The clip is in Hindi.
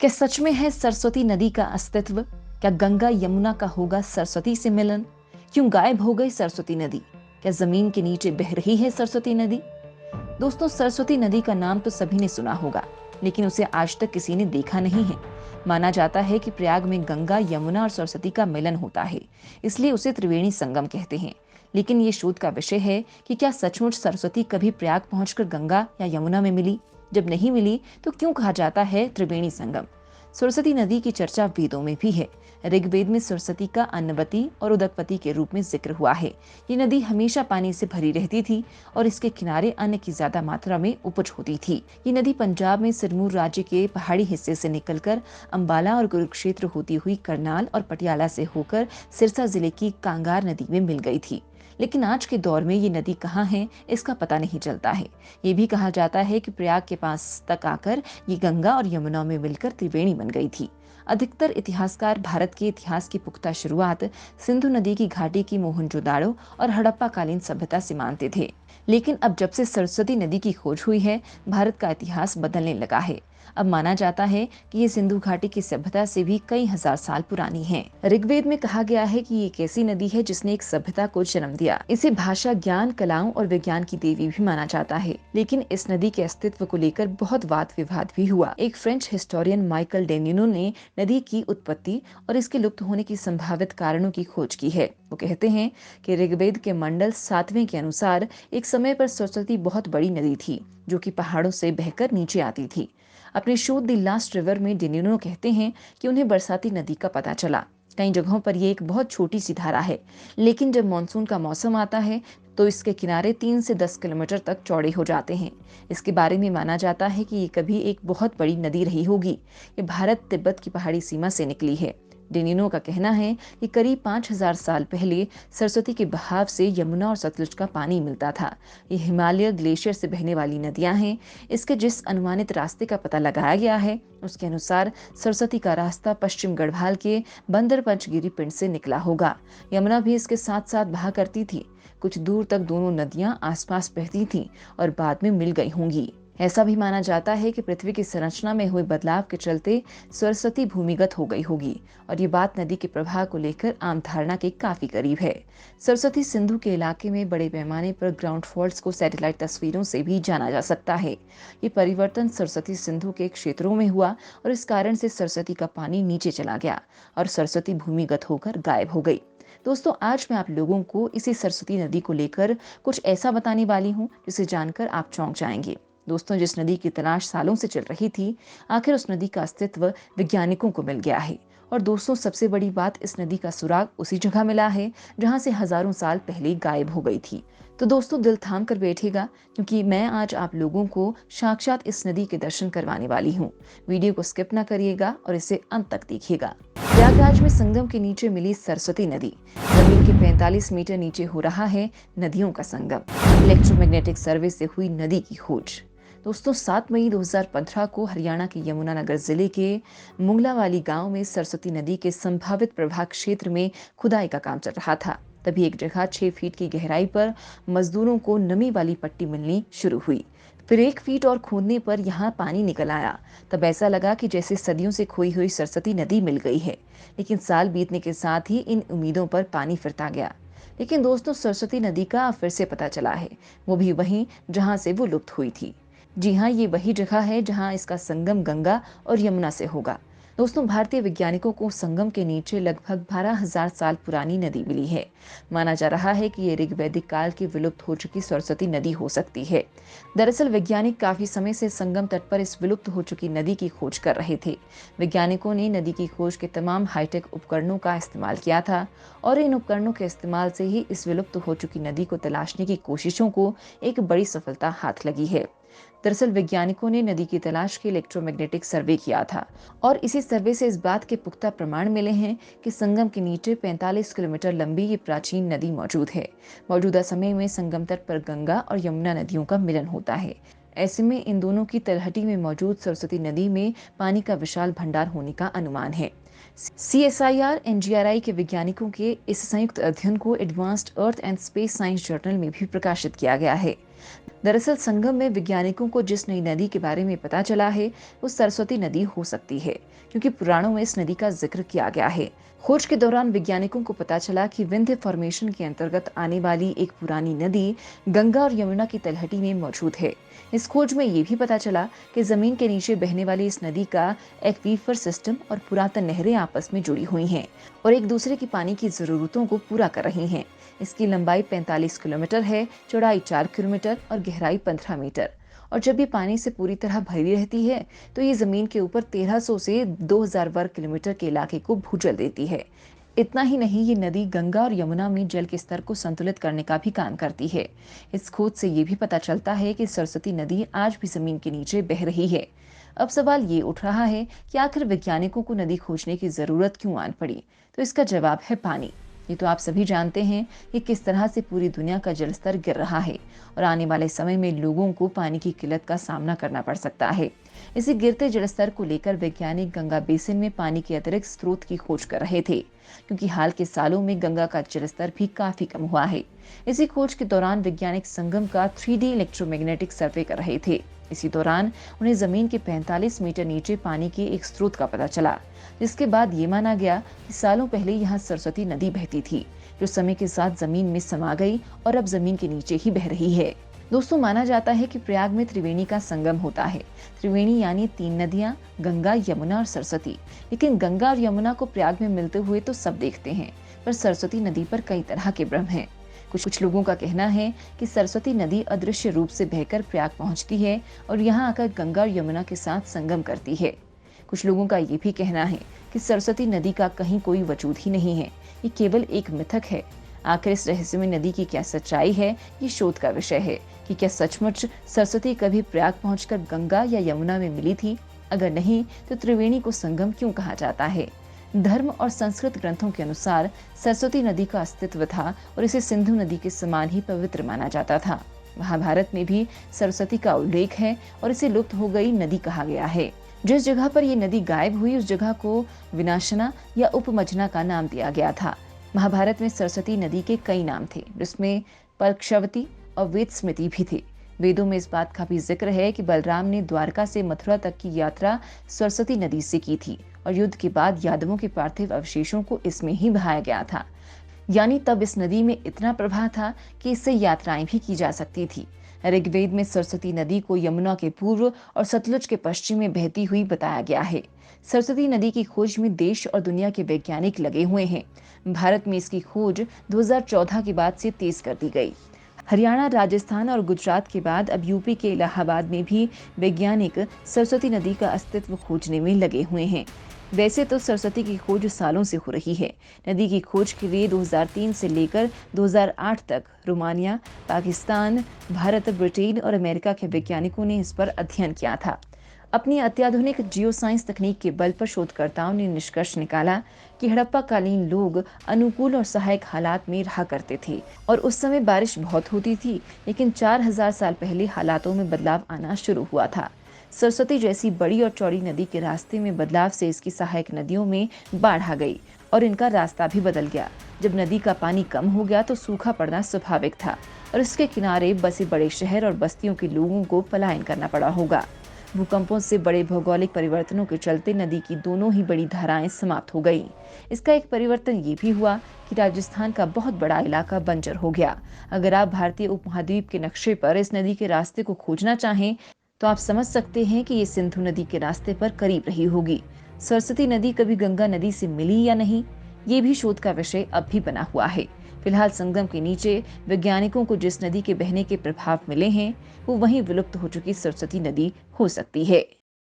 क्या सच में है सरस्वती नदी का अस्तित्व? क्या गंगा यमुना का होगा सरस्वती से मिलन? क्यों गायब हो गई सरस्वती नदी? क्या जमीन के नीचे बह रही है सरस्वती नदी? दोस्तों, सरस्वती नदी का नाम तो सभी ने सुना होगा, लेकिन उसे आज तक किसी ने देखा नहीं है। माना जाता है कि प्रयाग में गंगा, यमुना और सरस्वती का मिलन होता है, इसलिए उसे त्रिवेणी संगम कहते हैं। लेकिन ये शोध का विषय है कि क्या सचमुच सरस्वती कभी प्रयाग पहुंचकर गंगा या यमुना में मिली? जब नहीं मिली, तो क्यों कहा जाता है त्रिवेणी संगम? सरस्वती नदी की चर्चा वेदों में भी है। ऋग्वेद में सरस्वती का अन्नवती और उदकवती के रूप में जिक्र हुआ है। ये नदी हमेशा पानी से भरी रहती थी और इसके किनारे अन्न की ज्यादा मात्रा में उपज होती थी। ये नदी पंजाब में सिरमौर राज्य के पहाड़ी हिस्से से निकलकर अंबाला और कुरुक्षेत्र होती हुई करनाल और पटियाला से होकर सिरसा जिले की कांगार नदी में मिल गई थी। लेकिन आज के दौर में ये नदी कहाँ है, इसका पता नहीं चलता है। ये भी कहा जाता है कि प्रयाग के पास तक आकर ये गंगा और यमुना में मिलकर त्रिवेणी बन गई थी। अधिकतर इतिहासकार भारत के इतिहास की पुख्ता शुरुआत सिंधु नदी की घाटी की मोहनजोदाड़ो और हड़प्पा कालीन सभ्यता से मानते थे। लेकिन अब जब से सरस्वती नदी की खोज हुई है, भारत का इतिहास बदलने लगा है। अब माना जाता है कि ये सिंधु घाटी की सभ्यता से भी कई हजार साल पुरानी है। ऋग्वेद में कहा गया है कि ये एक ऐसी नदी है जिसने एक सभ्यता को जन्म दिया। इसे भाषा, ज्ञान, कलाओं और विज्ञान की देवी भी माना जाता है। लेकिन इस नदी के अस्तित्व को लेकर बहुत वाद विवाद भी हुआ। एक फ्रेंच हिस्टोरियन माइकल डेनिनो ने नदी की उत्पत्ति और इसके लुप्त होने की संभावित कारणों की खोज की है। वो कहते हैं कि ऋग्वेद के मंडल 7वें के अनुसार एक समय पर सरस्वती बहुत बड़ी नदी थी, जो कि पहाड़ों से बहकर नीचे आती थी। अपने शोध द लास्ट रिवर में डेनिनो कहते हैं कि उन्हें बरसाती नदी का पता चला। कई जगहों पर ये एक बहुत छोटी सी धारा है, लेकिन जब मानसून का मौसम आता है तो इसके किनारे 3 से 10 किलोमीटर तक चौड़े हो जाते हैं। इसके बारे में माना जाता है कि ये कभी एक बहुत बड़ी नदी रही होगी। ये भारत तिब्बत की पहाड़ी सीमा से निकली है। डेनिनो का कहना है कि करीब 5000 साल पहले सरस्वती के बहाव से यमुना और सतलुज का पानी मिलता था। ये हिमालय ग्लेशियर से बहने वाली नदियां हैं। इसके जिस अनुमानित रास्ते का पता लगाया गया है, उसके अनुसार सरस्वती का रास्ता पश्चिम गढ़वाल के बंदर पंचगिरी पिंड से निकला होगा। यमुना भी इसके साथ साथ बहा करती थी। कुछ दूर तक दोनों नदियां आसपास बहती थीं और बाद में मिल गई होंगी। ऐसा भी माना जाता है कि पृथ्वी की संरचना में हुए बदलाव के चलते सरस्वती भूमिगत हो गई होगी, और ये बात नदी के प्रवाह को लेकर आम धारणा के काफी करीब है। सरस्वती सिंधु के इलाके में बड़े पैमाने पर ग्राउंड फॉल्ट्स को सैटेलाइट तस्वीरों से भी जाना जा सकता है। ये परिवर्तन सरस्वती सिंधु के क्षेत्रों में हुआ और इस कारण से सरस्वती का पानी नीचे चला गया और सरस्वती भूमिगत होकर गायब हो गई। दोस्तों, आज मैं आप लोगों को इसी सरस्वती नदी को लेकर कुछ ऐसा बताने वाली हूँ जिसे जानकर आप चौंक जाएंगे। दोस्तों, जिस नदी की तलाश सालों से चल रही थी, आखिर उस नदी का अस्तित्व वैज्ञानिकों को मिल गया है। और दोस्तों, सबसे बड़ी बात, इस नदी का सुराग उसी जगह मिला है जहां से हजारों साल पहले गायब हो गई थी। तो दोस्तों, दिल थाम कर बैठेगा, क्योंकि मैं आज आप लोगों को साक्षात इस नदी के दर्शन करवाने वाली हूँ। वीडियो को स्किप ना करिएगा और इसे अंत तक देखिएगा। प्रयागराज में संगम के नीचे मिली सरस्वती नदी। जमीन के 45 मीटर नीचे हो रहा है नदियों का संगम। इलेक्ट्रोमैग्नेटिक सर्वे से हुई नदी की खोज। दोस्तों, 7 मई 2015 को हरियाणा के यमुनानगर जिले के मुंगलावाली गांव में सरस्वती नदी के संभावित प्रवाह क्षेत्र में खुदाई का काम चल रहा था। तभी एक जगह 6 फीट की गहराई पर मजदूरों को नमी वाली पट्टी मिलनी शुरू हुई। फिर 1 फीट और खोदने पर यहाँ पानी निकल आया। तब ऐसा लगा कि जैसे सदियों से खोई हुई सरस्वती नदी मिल गई है। लेकिन साल बीतने के साथ ही इन उम्मीदों पर पानी फिरता गया। लेकिन दोस्तों, सरस्वती नदी का फिर से पता चला है, वो भी वहीं जहां से वो लुप्त हुई थी। जी हाँ, ये वही जगह है जहां इसका संगम गंगा और यमुना से होगा। दोस्तों, भारतीय वैज्ञानिकों को संगम के नीचे लगभग 12,000 साल पुरानी नदी मिली है। माना जा रहा है कि ये ऋग्वैदिक काल की विलुप्त हो चुकी सरस्वती नदी हो सकती है। दरअसल वैज्ञानिक काफी समय से संगम तट पर इस विलुप्त हो चुकी नदी की खोज कर रहे थे। वैज्ञानिकों ने नदी की खोज के तमाम हाईटेक उपकरणों का इस्तेमाल किया था, और इन उपकरणों के इस्तेमाल से ही इस विलुप्त हो चुकी नदी को तलाशने की कोशिशों को एक बड़ी सफलता हाथ लगी है। दरअसल वैज्ञानिकों ने नदी की तलाश के इलेक्ट्रोमैग्नेटिक सर्वे किया था, और इसी सर्वे से इस बात के पुख्ता प्रमाण मिले हैं कि संगम के नीचे 45 किलोमीटर लंबी ये प्राचीन नदी मौजूद है। मौजूदा समय में संगम तट पर गंगा और यमुना नदियों का मिलन होता है। ऐसे में इन दोनों की तलहटी में मौजूद सरस्वती नदी में पानी का विशाल भंडार होने का अनुमान है। CSIR NGRI के वैज्ञानिकों के इस संयुक्त अध्ययन को advanced earth and space science journal में भी प्रकाशित किया गया है। दरअसल संगम में वैज्ञानिकों को जिस नई नदी के बारे में पता चला है वो सरस्वती नदी हो सकती है, क्योंकि पुराणों में इस नदी का जिक्र किया गया है। खोज के दौरान वैज्ञानिकों को पता चला कि विंध्य फॉर्मेशन के अंतर्गत आने वाली एक पुरानी नदी गंगा और यमुना की तलहटी में मौजूद है। इस खोज में ये भी पता चला कि जमीन के नीचे बहने वाली इस नदी का एक्वीफर सिस्टम और पुरातन नहरें आपस में जुड़ी हुई हैं और एक दूसरे की पानी की जरूरतों को पूरा कर रही हैं। इसकी लंबाई 45 किलोमीटर है, चौड़ाई 4 किलोमीटर और गहराई 15 मीटर। और जब ये पानी से पूरी तरह भरी रहती है तो ये जमीन के ऊपर 1300 से 2000 वर्ग किलोमीटर के इलाके को भूजल देती है। इतना ही नहीं, ये नदी गंगा और यमुना में जल के स्तर को संतुलित करने का भी काम करती है। इस खोज से ये भी पता चलता है कि सरस्वती नदी आज भी जमीन के नीचे बह रही है। अब सवाल ये उठ रहा है कि आखिर वैज्ञानिकों को नदी खोजने की जरूरत क्यों आन पड़ी? तो इसका जवाब है पानी। ये तो आप सभी जानते हैं कि किस तरह से पूरी दुनिया का जलस्तर गिर रहा है और आने वाले समय में लोगों को पानी की किल्लत का सामना करना पड़ सकता है। इसी गिरते जलस्तर को लेकर वैज्ञानिक गंगा बेसिन में पानी के अतिरिक्त स्रोत की खोज कर रहे थे, क्योंकि हाल के सालों में गंगा का जलस्तर भी काफी कम हुआ है। इसी खोज के दौरान वैज्ञानिक संगम का 3D इलेक्ट्रोमैग्नेटिक सर्वे कर रहे थे। इसी दौरान उन्हें जमीन के 45 मीटर नीचे पानी के एक स्रोत का पता चला, जिसके बाद ये माना गया कि सालों पहले यहाँ सरस्वती नदी बहती थी, जो समय के साथ जमीन में समा गई और अब जमीन के नीचे ही बह रही है। दोस्तों, माना जाता है कि प्रयाग में त्रिवेणी का संगम होता है। त्रिवेणी यानी 3 नदियां, गंगा, यमुना और सरस्वती। लेकिन गंगा और यमुना को प्रयाग में मिलते हुए तो सब देखते हैं, पर सरस्वती नदी पर कई तरह के भ्रम हैं। कुछ लोगों का कहना है कि सरस्वती नदी अदृश्य रूप से बहकर प्रयाग पहुंचती है और यहाँ आकर गंगा और यमुना के साथ संगम करती है। कुछ लोगों का ये भी कहना है कि सरस्वती नदी का कहीं कोई वजूद ही नहीं है, ये केवल एक मिथक है। आखिर इस रहस्यमय नदी की क्या सच्चाई है, ये शोध का विषय है कि क्या सचमुच सरस्वती कभी प्रयाग पहुंचकर गंगा या यमुना में मिली थी? अगर नहीं, तो त्रिवेणी को संगम क्यों कहा जाता है? धर्म और संस्कृत ग्रंथों के अनुसार सरस्वती नदी का अस्तित्व था और इसे सिंधु नदी के समान ही पवित्र माना जाता था। महाभारत में भी सरस्वती का उल्लेख है और इसे लुप्त हो गई नदी कहा गया है। जिस जगह पर ये नदी गायब हुई उस जगह को विनाशना या उपमजना का नाम दिया गया था। महाभारत में सरस्वती नदी के कई नाम थे, जिसमें पर्क्षवती और वेद स्मृति भी थे। वेदों में इस बात का भी जिक्र है कि बलराम ने द्वारका से मथुरा तक की यात्रा सरस्वती नदी से की थी और युद्ध के बाद यादवों के पार्थिव अवशेषों को इसमें ही बहाया गया था। यानी तब इस नदी में इतना प्रवाह था कि इससे यात्राएं भी की जा सकती थी। ऋग्वेद में सरस्वती नदी को यमुना के पूर्व और सतलुज के पश्चिम में बहती हुई बताया गया है। सरस्वती नदी की खोज में देश और दुनिया के वैज्ञानिक लगे हुए हैं। भारत में इसकी खोज 2014 के बाद से तेज कर दी गई। हरियाणा, राजस्थान और गुजरात के बाद अब यूपी के इलाहाबाद में भी वैज्ञानिक सरस्वती नदी का अस्तित्व खोजने में लगे हुए हैं। वैसे तो सरस्वती की खोज सालों से हो रही है। नदी की खोज के लिए 2003 से लेकर 2008 तक रोमानिया, पाकिस्तान, भारत, ब्रिटेन और अमेरिका के वैज्ञानिकों ने इस पर अध्ययन किया था। अपनी अत्याधुनिक जियोसाइंस तकनीक के बल पर शोधकर्ताओं ने निष्कर्ष निकाला कि हड़प्पा कालीन लोग अनुकूल और सहायक हालात में रहा करते थे और उस समय बारिश बहुत होती थी, लेकिन 4000 साल पहले हालातों में बदलाव आना शुरू हुआ था। सरस्वती जैसी बड़ी और चौड़ी नदी के रास्ते में बदलाव से इसकी सहायक नदियों में बाढ़ आ गई और इनका रास्ता भी बदल गया। जब नदी का पानी कम हो गया तो सूखा पड़ना स्वाभाविक था और इसके किनारे बसे बड़े शहर और बस्तियों के लोगों को पलायन करना पड़ा होगा। भूकंपों से बड़े भौगोलिक परिवर्तनों के चलते नदी की दोनों ही बड़ी धाराएं समाप्त हो गई। इसका एक परिवर्तन ये भी हुआ कि राजस्थान का बहुत बड़ा इलाका बंजर हो गया। अगर आप भारतीय उपमहाद्वीप के नक्शे पर इस नदी के रास्ते को खोजना चाहें तो आप समझ सकते हैं कि ये सिंधु नदी के रास्ते पर करीब रही होगी। सरस्वती नदी कभी गंगा नदी से मिली या नहीं, ये भी शोध का विषय अब भी बना हुआ है। फिलहाल संगम के नीचे वैज्ञानिकों को जिस नदी के बहने के प्रभाव मिले हैं वो वहीं विलुप्त हो चुकी सरस्वती नदी हो सकती है।